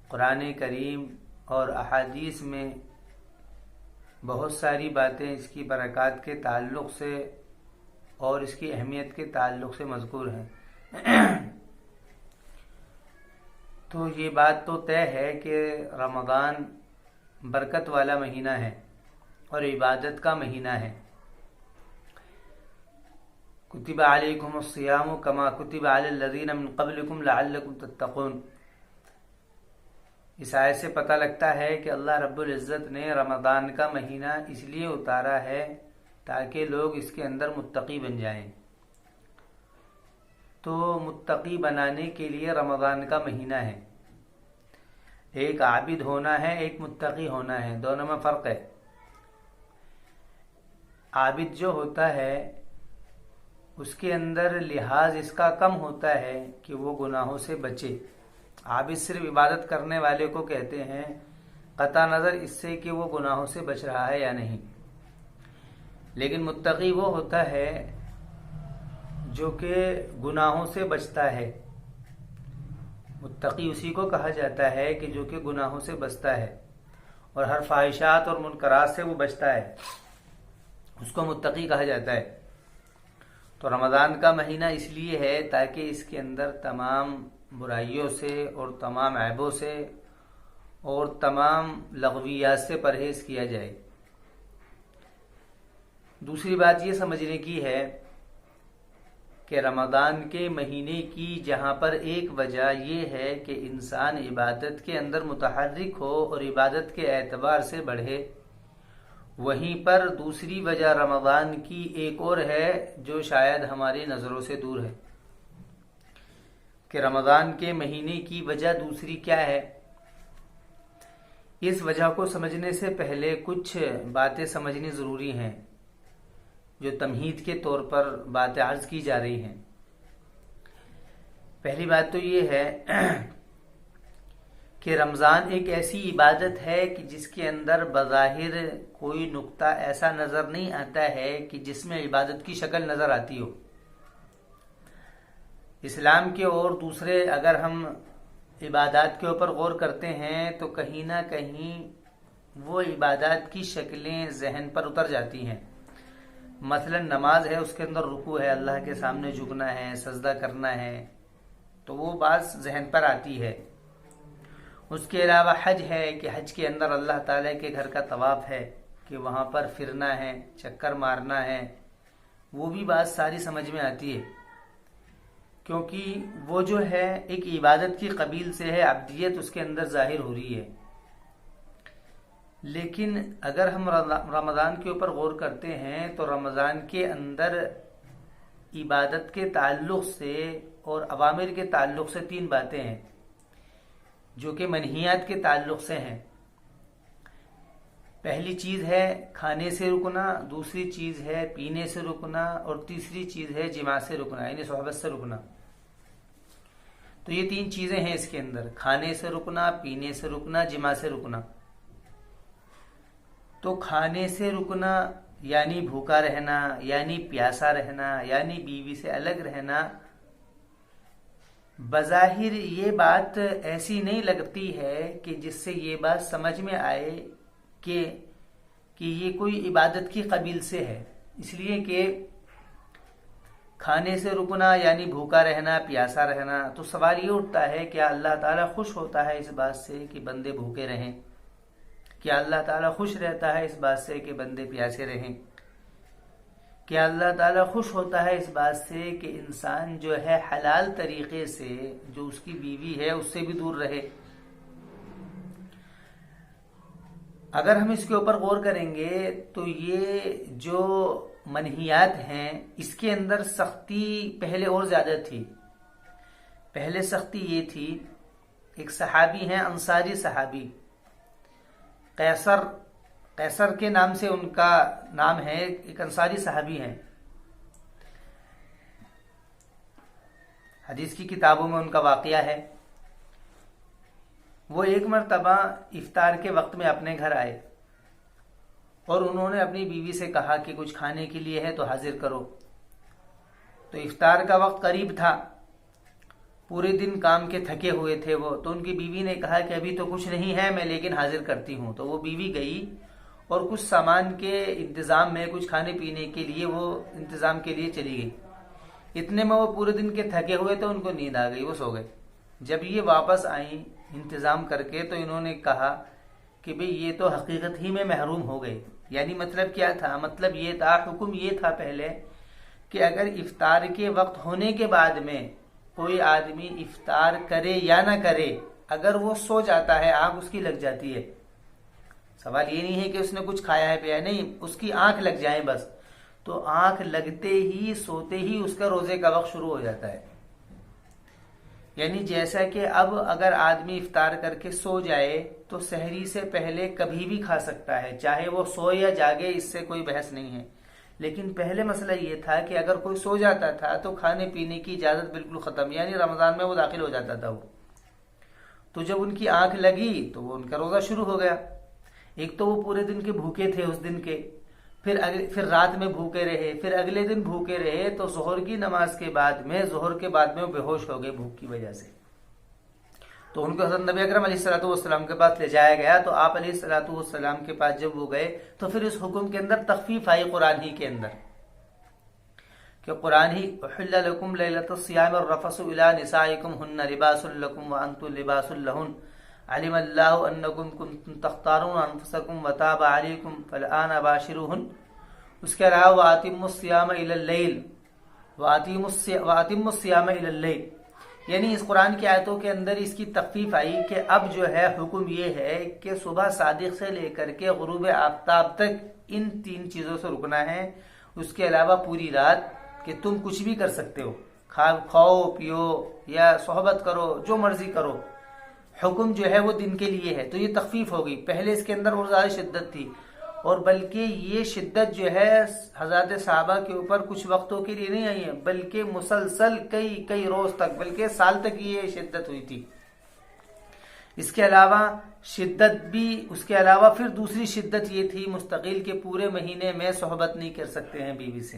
कुरान करीम और अहादीस में बहुत सारी बातें इसकी बरक़ात के ताल्लुक़ से और इसकी अहमियत के ताल्लुक़ से मज़कूर हैं। तो ये बात तो तय है कि रमज़ान बरकत वाला महीना है और इबादत का महीना है। कुतिबा अलैकुमुस्सियामु कमा कुतिबा अलल लज़ीना मिन क़ब्लिकुम लअल्लकुम तत्तक़ून। इस आयत से पता लगता है कि अल्लाह रब्बुल इज़्ज़त ने रमज़ान का महीना इसलिए उतारा है ताकि लोग इसके अंदर मुत्तकी बन जाएं। तो मुत्तकी बनाने के लिए रमज़ान का महीना है। एक आबिद होना है, एक मुत्तकी होना है, दोनों में फ़र्क है। आबिद जो होता है उसके अंदर लिहाज इसका कम होता है कि वो गुनाहों से बचे। आबिद सिर्फ इबादत करने वाले को कहते हैं, कता नज़र इससे कि वो गुनाहों से बच रहा है या नहीं। लेकिन मुत्तकी वो होता है जो कि गुनाहों से बचता है। मुत्तकी उसी को कहा जाता है कि जो कि गुनाहों से बचता है और हर फ़ाहिशात और मुनकरात से वो बचता है, उसको मुत्तकी कहा जाता है। तो रमज़ान का महीना इसलिए है ताकि इसके अंदर तमाम बुराइयों से और तमाम ऐबों से और तमाम लग़वियात से परहेज़ किया जाए। दूसरी बात ये समझने की है कि रमज़ान के महीने की जहाँ पर एक वजह ये है कि इंसान इबादत के अंदर मुतहर्रिक हो और इबादत के एतबार से बढ़े, वहीं पर दूसरी वजह रमज़ान की एक और है जो शायद हमारी नज़रों से दूर है कि रमज़ान के महीने की वजह दूसरी क्या है। इस वजह को समझने से पहले कुछ बातें समझनी ज़रूरी हैं जो तमहीद के तौर पर बातें अर्ज की जा रही हैं। पहली बात तो ये है कि रमज़ान एक ऐसी इबादत है कि जिसके अंदर बज़ाहिर कोई नुक्ता ऐसा नज़र नहीं आता है कि जिसमें इबादत की शक्ल नज़र आती हो। इस्लाम के और दूसरे अगर हम इबादत के ऊपर गौर करते हैं तो कहीं ना कहीं वो इबादत की शक्लें जहन पर उतर जाती हैं। मसलन नमाज है, उसके अंदर रुकू है, अल्लाह के सामने झुकना है, सजदा करना है, तो वो बात जहन पर आती है। उसके अलावा हज है कि हज के अंदर अल्लाह ताला के घर का तवाफ है कि वहाँ पर फिरना है, चक्कर मारना है, वो भी बात सारी समझ में आती है क्योंकि वो जो है एक इबादत की कबील से है, अब्दियत उसके अंदर जाहिर हो रही है। लेकिन अगर हम रमज़ान के ऊपर गौर करते हैं तो रमज़ान के अंदर इबादत के ताल्लुक़ से और अवामिर के ताल्लुक़ से तीन बातें हैं जो कि मनहियात के ताल्लुक़ से हैं। पहली चीज़ है खाने से रुकना, दूसरी चीज़ है पीने से रुकना और तीसरी चीज़ है जिमा से रुकना, यानी सोहबत से रुकना। तो ये तीन चीज़ें हैं इसके अंदर, खाने से रुकना, पीने से रुकना, जिमा से रुकना। तो खाने से रुकना यानी भूखा रहना, यानी प्यासा रहना, यानी बीवी से अलग रहना, बज़ाहिर ये बात ऐसी नहीं लगती है कि जिससे ये बात समझ में आए कि ये कोई इबादत की कबील से है। इसलिए कि खाने से रुकना यानी भूखा रहना, प्यासा रहना, तो सवाल ये उठता है क्या अल्लाह ताला खुश होता है इस बात से कि बंदे भूखे रहें? क्या अल्लाह ताला खुश रहता है इस बात से कि बंदे प्यासे रहें? क्या अल्लाह ताला खुश होता है इस बात से कि इंसान जो है हलाल तरीके से जो उसकी बीवी है उससे भी दूर रहे? अगर हम इसके ऊपर गौर करेंगे तो ये जो मनहियात हैं इसके अंदर सख्ती पहले और ज़्यादा थी। पहले सख्ती ये थी, एक सहाबी हैं, अंसारी सहाबी, कैसर के नाम से उनका नाम है, एक अंसारी सहाबी हैं। हदीस की किताबों में उनका वाक़या है। वो एक मरतबा इफ्तार के वक्त में अपने घर आए और उन्होंने अपनी बीवी से कहा कि कुछ खाने के लिए है तो हाजिर करो। तो इफ्तार का वक्त करीब था पूरे दिन काम के थके हुए थे वो, तो उनकी बीवी ने कहा कि अभी तो कुछ नहीं है, मैं लेकिन हाजिर करती हूँ। तो वो बीवी गई और कुछ सामान के इंतज़ाम में, कुछ खाने पीने के लिए वो इंतज़ाम के लिए चली गई। इतने में वो पूरे दिन के थके हुए थे, उनको नींद आ गई, वो सो गए। जब ये वापस आई इंतज़ाम करके, तो इन्होंने कहा कि भाई ये तो हकीकत ही में महरूम हो गए। यानी मतलब क्या था, मतलब ये था, हुक्म ये था पहले कि अगर इफ्तार के वक्त होने के बाद में कोई आदमी इफ्तार करे या ना करे, अगर वो सो जाता है, आंख उसकी लग जाती है, सवाल ये नहीं है कि उसने कुछ खाया है पिया, नहीं, उसकी आंख लग जाए बस, तो आंख लगते ही, सोते ही उसका रोजे का वक्त शुरू हो जाता है। यानी जैसा कि अब अगर आदमी इफ्तार करके सो जाए तो सहरी से पहले कभी भी खा सकता है, चाहे वो सो या जागे, इससे कोई बहस नहीं है। लेकिन पहले मसला ये था कि अगर कोई सो जाता था तो खाने पीने की इजाजत बिल्कुल खत्म, यानी रमजान में वो दाखिल हो जाता था वो। तो जब उनकी आंख लगी तो वो उनका रोजा शुरू हो गया। एक तो वो पूरे दिन के भूखे थे उस दिन के, फिर रात में भूखे रहे, फिर अगले दिन भूखे रहे, तो जोहर की नमाज के बाद में, जोहर के बाद में वो बेहोश हो गए भूख की वजह से। तो उनको हज़रत नबी अकरम अलैहिस्सलाम के पास ले जाया गया। तो आप अलैहिस्सलाम के पास जब वो गए तो फिर इस हुक्म के अंदर तखफीफ आई कुरान ही के अंदर, कि कुरान ही उहिल्ला लकुम लैलतुस सियाम अर्रफसु इला निसाइकुम हुन्ना लिबासुल लकुम व अंतुम लिबासुल लहुन अलिमल्लाहु अन्नकुम कुंतुम तख्तारून अनफुसकुम व ताब अलैकुम फलआन बाशिरुहुन। उसके अलावा व अतिम्मुस सियाम इलल लैल व अतिम्मुस सियाम इलल लैल, यानी इस कुरान की आयतों के अंदर इसकी तखफीफ आई कि अब जो है हुक्म ये है कि सुबह सादिक से लेकर के गुरूब आफ्ताब तक इन 3 चीज़ों से रुकना है। उसके अलावा पूरी रात कि तुम कुछ भी कर सकते हो, खाओ पियो या सोहबत करो, जो मर्जी करो, हुक्म जो है वो दिन के लिए है। तो ये तखफीफ हो गई। पहले इसके अंदर और ज़्यादा शिद्दत थी, और बल्कि ये शिद्दत जो है हज़रत सहाबा के ऊपर कुछ वक्तों के लिए नहीं आई है, बल्कि मुसलसल कई रोज तक, बल्कि साल तक ये शिद्दत हुई थी। इसके अलावा शिद्दत भी, उसके अलावा फिर दूसरी शिद्दत ये थी मुस्तकिल के पूरे महीने में सोहबत नहीं कर सकते हैं बीवी से,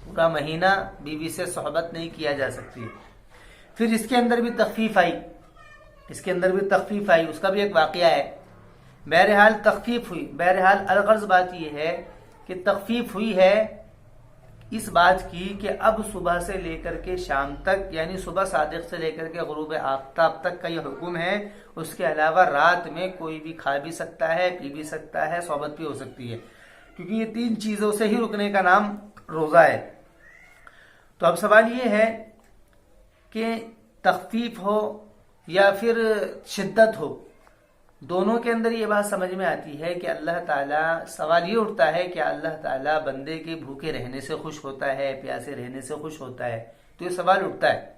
पूरा महीना बीवी से सोहबत नहीं किया जा सकती। फिर इसके अंदर भी तखफीफ आई, उसका भी एक वाकया है। बहरहाल तखफीफ हुई, बहरहाल अलगर्ज बात यह है कि तखफीफ हुई है इस बात की कि अब सुबह से लेकर के शाम तक, यानी सुबह सादिक से लेकर के गुरूब आफ्ताब तक का यह हुक्म है। उसके अलावा रात में कोई भी खा भी सकता है, पी भी सकता है, सोबत भी हो सकती है, क्योंकि ये 3 चीजों से ही रुकने का नाम रोजा है। तो अब सवाल ये है कि तखफीफ हो या फिर शिद्दत हो, दोनों के अंदर ये बात समझ में आती है कि अल्लाह ताला, सवाल ये उठता है कि अल्लाह ताला बंदे के भूखे रहने से खुश होता है, प्यासे रहने से खुश होता है। तो ये सवाल उठता है।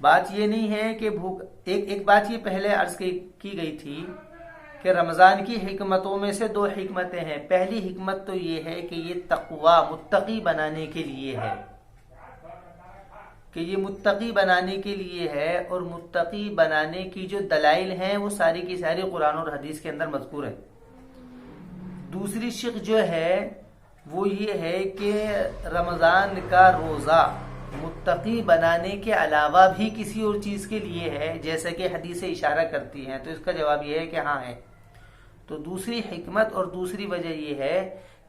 बात ये नहीं है कि भूख, एक बात ये पहले अर्ज की गई थी कि रमज़ान की हिकमतों में से 2 हिकमतें हैं। पहली हिकमत तो ये है कि ये तक़वा, मुत्तकी बनाने के लिए है, कि ये मुत्तकी बनाने के लिए है, और मुत्तकी बनाने की जो दलाइल हैं वो सारी की सारी कुरान और हदीस के अंदर मज़कूर है। दूसरी शिक जो है वो ये है कि रमज़ान का रोज़ा मुत्तकी बनाने के अलावा भी किसी और चीज़ के लिए है, जैसे कि हदीसें इशारा करती हैं। तो इसका जवाब ये है कि हाँ है। तो दूसरी हिकमत और दूसरी वजह ये है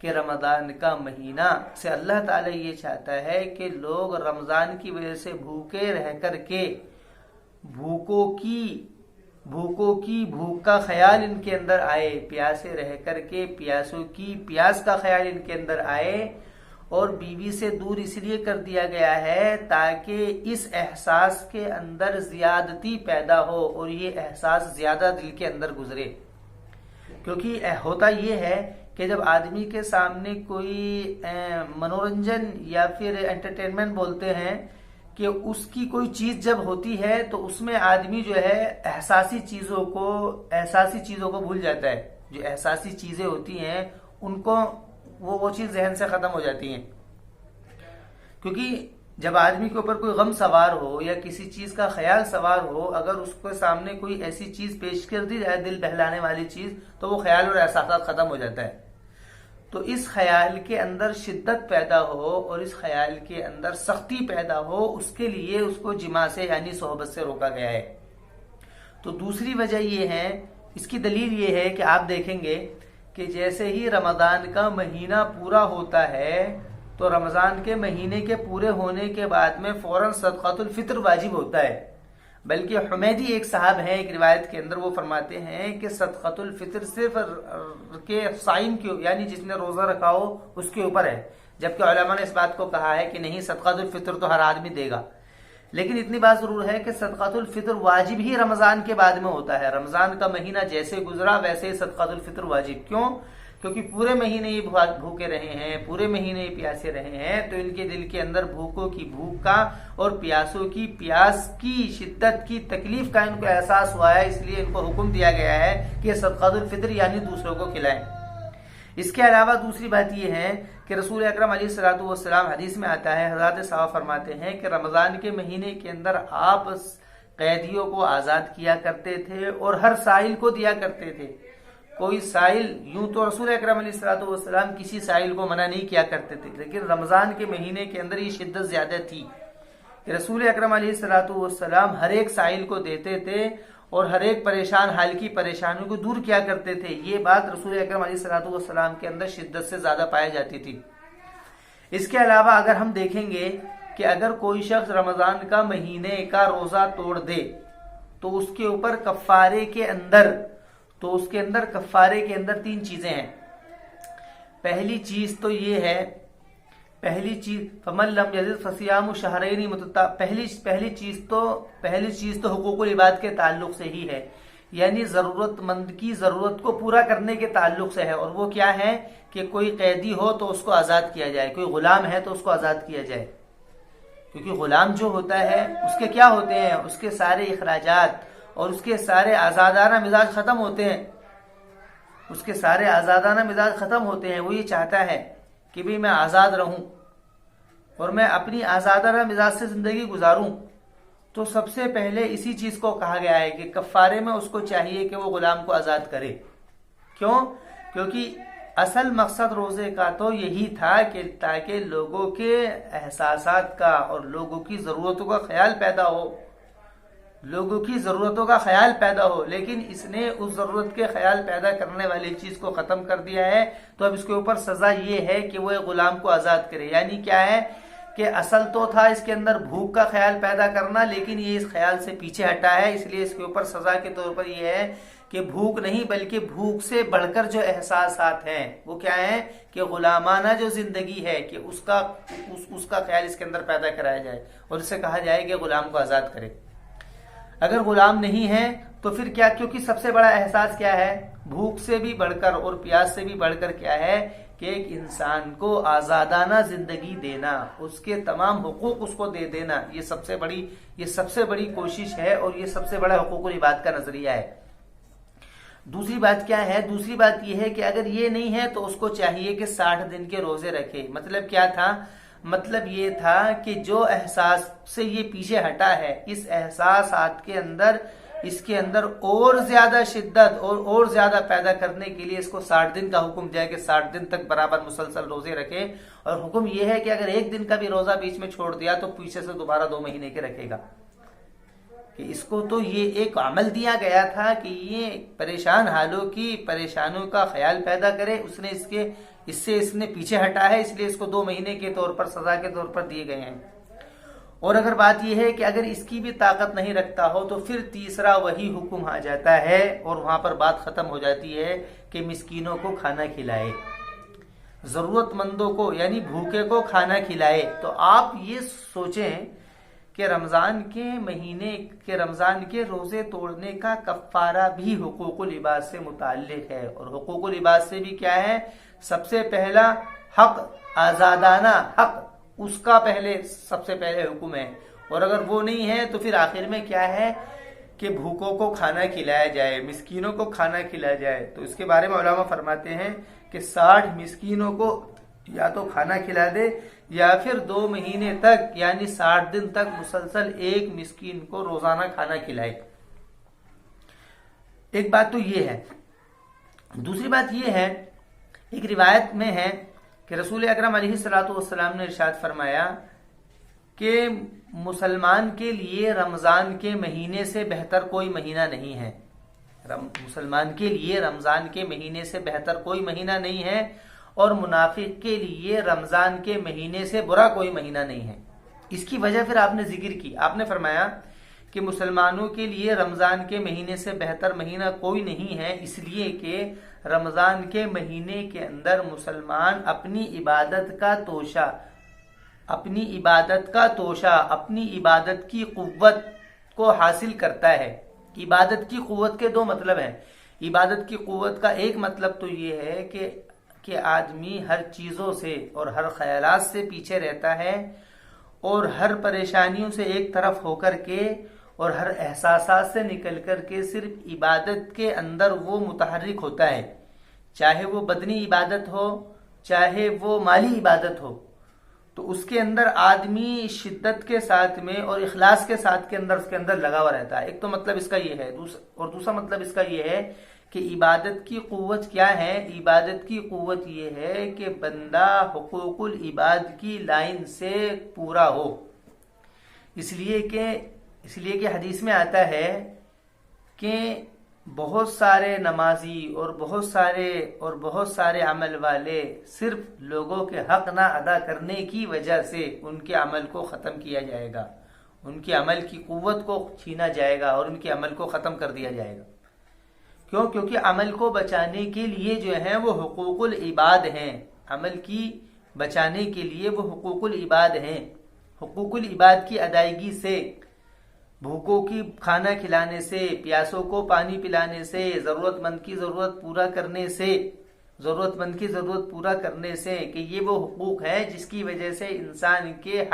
कि रमज़ान का महीना से अल्लाह ताला ये चाहता है कि लोग रमज़ान की वजह से भूखे रह कर के भूख का ख्याल इनके अंदर आए, प्यासे रह कर के प्यासों की प्यास का ख्याल इनके अंदर आए। और बीवी से दूर इसलिए कर दिया गया है ताकि इस एहसास के अंदर ज्यादती पैदा हो और ये एहसास ज्यादा दिल के अंदर गुजरे। क्योंकि होता ये है कि जब आदमी के सामने कोई मनोरंजन या फिर एंटरटेनमेंट बोलते हैं कि उसकी कोई चीज जब होती है तो उसमें आदमी जो है एहसासी चीजों को भूल जाता है। जो एहसासी चीजें होती हैं उनको वो चीज जहन से खत्म हो जाती हैं। क्योंकि जब आदमी के ऊपर कोई गम सवार हो या किसी चीज का ख्याल सवार हो, अगर उसके सामने कोई ऐसी चीज पेश कर दी जाए दिल बहलाने वाली चीज, तो वो ख्याल और एहसास खत्म हो जाता है। तो इस ख्याल के अंदर शिद्दत पैदा हो और इस ख्याल के अंदर सख्ती पैदा हो, उसके लिए उसको जिमा से यानी सोहबत से रोका गया है। तो दूसरी वजह ये है, इसकी दलील ये है कि आप देखेंगे कि जैसे ही रमज़ान का महीना पूरा होता है तो रमज़ान के महीने के पूरे होने के बाद में फौरन सदक़ातुल फित्र वाजिब होता है। बल्कि हुमैदी एक साहब हैं, एक रिवायत के अंदर वो फरमाते हैं कि सदक़ातुल फित्र सिर्फ के साइम के यानी जिसने रोज़ा रखा हो उसके ऊपर है, जबकि उलमा ने इस बात को कहा है कि नहीं, सदक़ातुल फित्र तो हर आदमी देगा। लेकिन इतनी बात जरूर है कि सदक़ातुल फित्र वाजिब ही रमज़ान के बाद में होता है। रमज़ान का महीना जैसे गुजरा वैसे ही सदक़ातुल फित्र वाजिब। क्यों? क्योंकि पूरे महीने ये भूखे रहे हैं, पूरे महीने ये प्यासे रहे हैं, तो इनके दिल के अंदर भूखों की भूख का और प्यासों की प्यास की शिद्दत की तकलीफ का इनको एहसास हुआ है, इसलिए इनको हुक्म दिया गया है कि सदक़ातुल फित्र यानी दूसरों को खिलाएं। इसके अलावा दूसरी बात यह है कि रसूल अकरम अलैहिस्सलातु वस्सलाम, हदीस में आता है, हज़रत साहब फरमाते हैं कि रमज़ान के महीने के अंदर आप कैदियों को आज़ाद किया करते थे और हर साइल को दिया करते थे। कोई साइल, यूं तो रसूल अकरम अलैहिस्सलातु वस्सलाम किसी साइल को मना नहीं किया करते थे, लेकिन रमज़ान के महीने के अंदर ये शिद्दत ज़्यादा थी कि रसूल अकरम अलैहिस्सलातु वस्सलाम हर एक साइल को देते थे और हर एक परेशान हाल की परेशानियों को दूर किया करते थे। ये बात रसूल अकरम अलैहिस्सलातु वस्सलाम के अंदर शिद्दत से ज्यादा पाई जाती थी। इसके अलावा अगर हम देखेंगे कि अगर कोई शख्स रमजान का महीने का रोजा तोड़ दे तो उसके ऊपर कफ्फारे के अंदर तीन चीजें हैं। पहली चीज तो ये है, पहली चीज तो हुकूकुल इबाद के ताल्लुक से ही है, यानी जरूरतमंद की जरूरत को पूरा करने के ताल्लुक से है। और वो क्या है कि कोई कैदी हो तो उसको आजाद किया जाए, कोई गुलाम है तो उसको आजाद किया जाए। क्योंकि गुलाम जो होता है उसके क्या होते हैं, उसके सारे इखराजात और उसके सारे आजादाना मिजाज खत्म होते हैं, उसके सारे आजादाना मिजाज खत्म होते हैं। वो ये चाहता है कि भी मैं आजाद रहूं और मैं अपनी आजादाना मिजाज से जिंदगी गुजारूं। तो सबसे पहले इसी चीज को कहा गया है कि कफ्फारे में उसको चाहिए कि वो गुलाम को आजाद करे। क्यों? क्योंकि असल मकसद रोजे का तो यही था कि ताकि लोगों के एहसासात का और लोगों की जरूरतों का ख्याल पैदा हो, लेकिन इसने उस जरूरत के ख्याल पैदा करने वाली चीज को खत्म कर दिया है। तो अब इसके ऊपर सजा ये है कि वो गुलाम को आजाद करे। यानी क्या है कि असल तो था इसके अंदर भूख का ख्याल पैदा करना, लेकिन ये इस ख्याल से पीछे हटा है, इसलिए इसके ऊपर सजा के तौर पर ये है कि भूख नहीं बल्कि भूख से बढ़कर जो एहसासात हैं वो क्या है कि गुलामाना जो जिंदगी है कि उसका ख्याल इसके अंदर पैदा कराया जाए और इससे कहा जाए कि गुलाम को आजाद करे। अगर गुलाम नहीं है तो फिर क्या, क्योंकि सबसे बड़ा एहसास क्या है, भूख से भी बढ़कर और प्यास से भी बढ़कर क्या है कि एक इंसान को आजादाना जिंदगी देना, उसके तमाम हुकूक उसको दे देना, ये सबसे बड़ी कोशिश है और ये सबसे बड़ा हुकूकुल इबाद का नजरिया है। दूसरी बात क्या है? दूसरी बात यह है कि अगर ये नहीं है तो उसको चाहिए कि 60 दिन के रोजे रखे। मतलब क्या था? मतलब ये था कि जो एहसास से ये पीछे हटा है, इस एहसासात के अंदर इसके अंदर और ज्यादा शिद्दत और ज्यादा पैदा करने के लिए इसको 60 दिन का हुक्म दिया कि 60 दिन तक बराबर मुसलसल रोजे रखे। और हुक्म यह है कि अगर एक दिन का भी रोजा बीच में छोड़ दिया तो पीछे से दोबारा 2 महीने के रखेगा। कि इसको तो ये एक अमल दिया गया था कि ये परेशान हालों की परेशानियों का ख्याल पैदा करे, इससे इसने पीछे हटा है, इसलिए इसको 2 महीने के तौर पर सजा के तौर पर दिए गए हैं। और अगर बात यह है कि अगर इसकी भी ताकत नहीं रखता हो तो फिर तीसरा वही हुक्म आ जाता है और वहां पर बात खत्म हो जाती है कि मिस्कीनों को खाना खिलाए, जरूरतमंदों को यानी भूखे को खाना खिलाए। तो आप ये सोचें कि रमजान के रोजे तोड़ने का कफ्फारा भी हुकूकुल इबाद से मुताल्लिक है। और हुकूकुल इबाद से भी क्या है, सबसे पहला हक, आजादाना हक, उसका सबसे पहले हुक्म है। और अगर वो नहीं है तो फिर आखिर में क्या है कि भूखों को खाना खिलाया जाए, मिस्कीनों को खाना खिलाया जाए। तो इसके बारे में उलमा फरमाते हैं कि 60 मिस्कीनों को या तो खाना खिला दे या फिर 2 महीने तक यानी 60 दिन तक मुसलसल एक मिस्कीन को रोजाना खाना खिलाए। एक बात तो ये है। दूसरी बात ये है एक रिवायत में है कि रसूल अकरम अलैहिस्सलातु वस्सलाम ने इरशाद फरमाया कि मुसलमान के लिए रमज़ान के महीने से बेहतर कोई महीना नहीं है। मुसलमान के लिए रमज़ान के महीने से बेहतर कोई महीना नहीं है और मुनाफिक के लिए रमज़ान के महीने से बुरा कोई महीना नहीं है। इसकी वजह फिर आपने जिक्र की, आपने फरमाया कि मुसलमानों के लिए रमज़ान के महीने से बेहतर महीना कोई नहीं है, इसलिए कि रमज़ान के महीने के अंदर मुसलमान अपनी इबादत का तोशा, अपनी इबादत की कुव्वत को हासिल करता है। इबादत की कुव्वत के दो मतलब हैं। इबादत की कुव्वत का एक मतलब तो ये है कि आदमी हर चीज़ों से और हर ख्यालात से पीछे रहता है और हर परेशानियों से एक तरफ होकर के और हर एहसासात से निकल कर के सिर्फ इबादत के अंदर वो मुतहर्रिक होता है, चाहे वो बदनी इबादत हो चाहे वो माली इबादत हो। तो उसके अंदर आदमी शिद्दत के साथ में और इखलास के साथ के अंदर उसके अंदर लगा हुआ रहता है। एक तो मतलब इसका ये है, और दूसरा मतलब इसका ये है कि इबादत की कुव्वत क्या है। इबादत की कुव्वत ये है कि बंदा हुकूकुल इबाद की लाइन से पूरा हो। इसलिए कि हदीस में आता है कि बहुत सारे नमाजी और बहुत सारे अमल वाले सिर्फ लोगों के हक ना अदा करने की वजह से उनके अमल को ख़त्म किया जाएगा, उनके अमल की कुव्वत को छीना जाएगा और उनके अमल को ख़त्म कर दिया जाएगा। क्यों? क्योंकि अमल को बचाने के लिए जो है वो हुकूकुल इबाद हैं। अमल की बचाने के लिए वो हुकूकुल इबाद हैं। हुकूकुल इबाद की अदायगी से, भूखों की खाना खिलाने से, प्यासों को पानी पिलाने से, ज़रूरतमंद की ज़रूरत पूरा करने से कि ये वो हुकूक है जिसकी वजह से इंसान के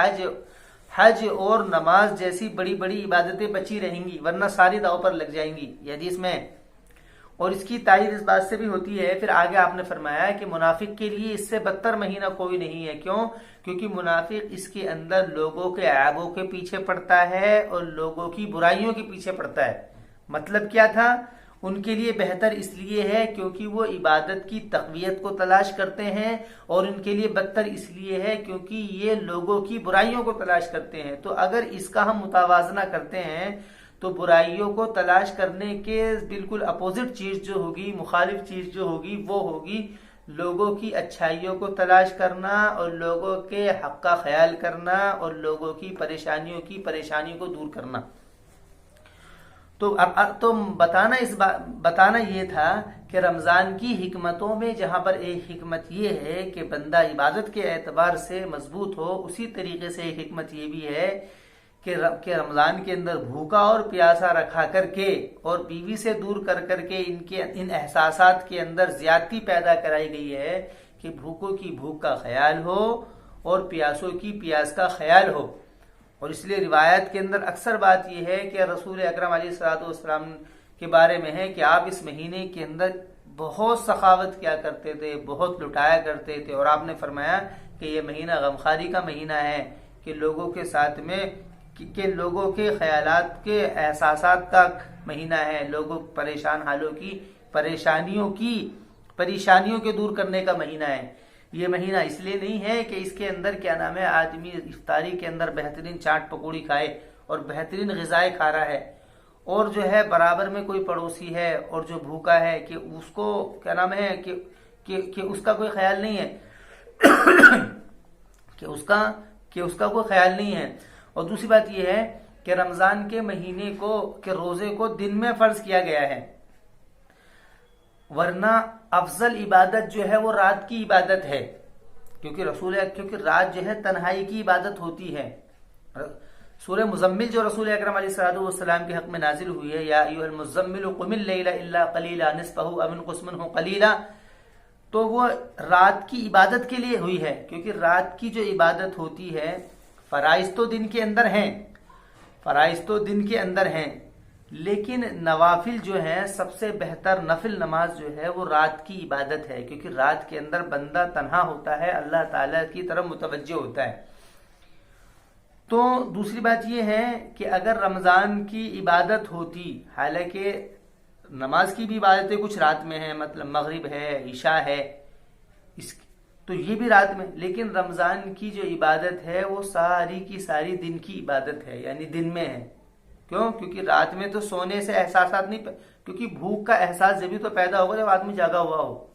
हज और नमाज जैसी बड़ी बड़ी इबादतें बची रहेंगी, वरना सारी दाव पर लग जाएंगी, ये हदीस में। और इसकी तायीद इस बात से भी होती है, फिर आगे आपने फरमाया कि मुनाफिक के लिए इससे बदतर महीना कोई नहीं है। क्यों? क्योंकि मुनाफिक इसके अंदर लोगों के ऐबों के पीछे पड़ता है और लोगों की बुराइयों के पीछे पड़ता है। मतलब क्या था? उनके लिए बेहतर इसलिए है क्योंकि वो इबादत की तक़वियत को तलाश करते हैं, और इनके लिए बदतर इसलिए है क्योंकि ये लोगों की बुराइयों को तलाश करते हैं। तो अगर इसका हम मुतावाजना करते हैं तो बुराइयों को तलाश करने के बिल्कुल अपोजिट चीज जो होगी, मुखालिफ चीज जो होगी, वो होगी लोगों की अच्छाइयों को तलाश करना और लोगों के हक का ख्याल करना और लोगों की परेशानियों को दूर करना। तो अब तो बताना ये था कि रमज़ान की हिकमतों में जहाँ पर एक हिकमत ये है कि बंदा इबादत के एतबार से मजबूत हो, उसी तरीके से एक हिकमत ये भी है कि रमज़ान के अंदर भूखा और प्यासा रखा करके और बीवी से दूर कर करके इन एहसासात के अंदर ज्यादती पैदा कराई गई है कि भूखों की भूख का ख्याल हो और प्यासों की प्यास का ख्याल हो। और इसलिए रिवायत के अंदर अक्सर बात यह है कि रसूल अकरम अलैहिस्सलाम के बारे में है कि आप इस महीने के अंदर बहुत सखावत किया करते थे, बहुत लुटाया करते थे। और आपने फरमाया कि यह महीना गमखारी का महीना है, कि लोगों के साथ में कि लोगों के ख्यालात के एहसासात का महीना है, लोगों परेशान हालों की परेशानियों के दूर करने का महीना है। ये महीना इसलिए नहीं है कि इसके अंदर क्या नाम है आदमी इफ्तारी के अंदर बेहतरीन चाट पकौड़ी खाए और बेहतरीन ग़िज़ाएं खा रहा है, और जो है बराबर में कोई पड़ोसी है और जो भूखा है कि उसको क्या नाम है कि उसका कोई ख्याल नहीं है कि उसका कोई ख्याल नहीं है। और दूसरी बात यह है कि रमजान के महीने के रोजे को दिन में फर्ज किया गया है, वरना अफजल इबादत जो है वो रात की इबादत है, क्योंकि रात जो है तन्हाई की इबादत होती है। सूरह मुज़म्मिल जो रसूल अकरम अलैहिस्सलातु वस्सलाम के हक में नाजिल हुई है, या अय्युहल मुज़म्मिल क़ुमिल लैला इल्ला क़लीला निस्फ़हु अव इंक़ुस मिन्हु क़लीला, तो वो रात की इबादत के लिए हुई है। क्योंकि रात की जो इबादत होती है, फराइज तो दिन के अंदर हैं, लेकिन नवाफिल जो है सबसे बेहतर नफिल नमाज जो है वो रात की इबादत है, क्योंकि रात के अंदर बंदा तन्हा होता है, अल्लाह ताला की तरफ मुतवज्जह होता है। तो दूसरी बात यह है कि अगर रमजान की इबादत होती, हालांकि नमाज की भी इबादतें कुछ रात में है, मतलब मगरिब है, इशा है, इस तो ये भी रात में। लेकिन रमजान की जो इबादत है वो सारी की सारी दिन की इबादत है, यानी दिन में है। क्यों? क्योंकि रात में तो सोने से एहसास नहीं, क्योंकि भूख का एहसास जब भी तो पैदा होगा जब आदमी जागा हुआ हो।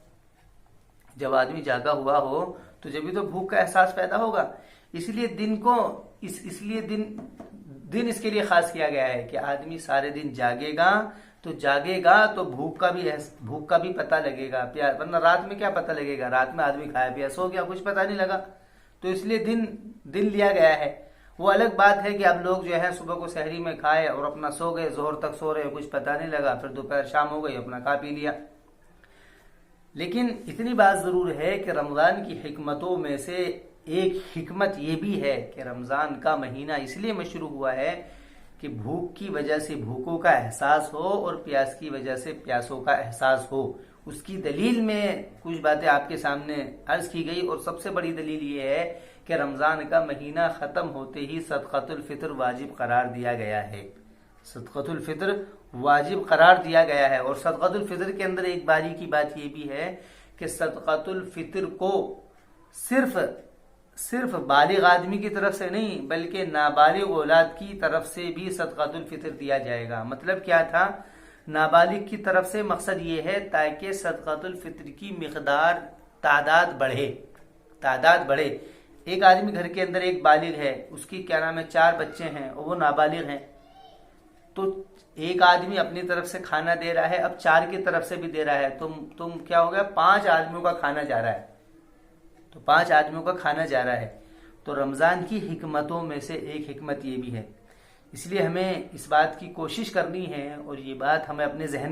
जब आदमी जागा हुआ हो तो जब भी तो भूख का एहसास पैदा होगा। इसलिए दिन को इसलिए दिन इसके लिए खास किया गया है कि आदमी सारे दिन जागेगा तो भूख का भी पता लगेगा, प्यास। वरना रात में क्या पता लगेगा? रात में आदमी खाया पिया सो गया, कुछ पता नहीं लगा। तो इसलिए दिन लिया गया है। वो अलग बात है कि अब लोग जो है सुबह को सहरी में खाए और अपना सो गए, जोहर तक सो रहे, कुछ पता नहीं लगा, फिर दोपहर शाम हो गई, अपना खा पी लिया। लेकिन इतनी बात जरूर है कि रमजान की हिकमतों में से एक हिकमत ये भी है कि रमजान का महीना इसलिए मशरू हुआ है कि भूख की वजह से भूखों का एहसास हो और प्यास की वजह से प्यासों का एहसास हो। उसकी दलील में कुछ बातें आपके सामने अर्ज की गई, और सबसे बड़ी दलील ये है कि रमजान का महीना खत्म होते ही सदक़तुल फितर वाजिब करार दिया गया है। सदक़तुल फितर वाजिब करार दिया गया है। और सदक़तुल फितर के अंदर एक बारी की बात ये भी है कि सदक़तुल फितर को सिर्फ बालिग आदमी की तरफ से नहीं, बल्कि नाबालिग औलाद की तरफ से भी सदक़तुल फितर दिया जाएगा। मतलब क्या था? नाबालिग की तरफ से मकसद ये है ताकि सदक़तुल फितर की मिक़दार तादाद बढ़े। एक आदमी घर के अंदर एक बालिग है, उसकी क्या नाम है 4 बच्चे हैं और वो नाबालिग हैं, तो एक आदमी अपनी तरफ से खाना दे रहा है, अब 4 की तरफ से भी दे रहा है, तुम क्या हो गया? 5 आदमियों का खाना जा रहा है। तो 5 आदमियों का खाना जा रहा है। तो रमजान की हिकमतों में से एक हिकमत ये भी है। इसलिए हमें इस बात की कोशिश करनी है और ये बात हमें अपने जहन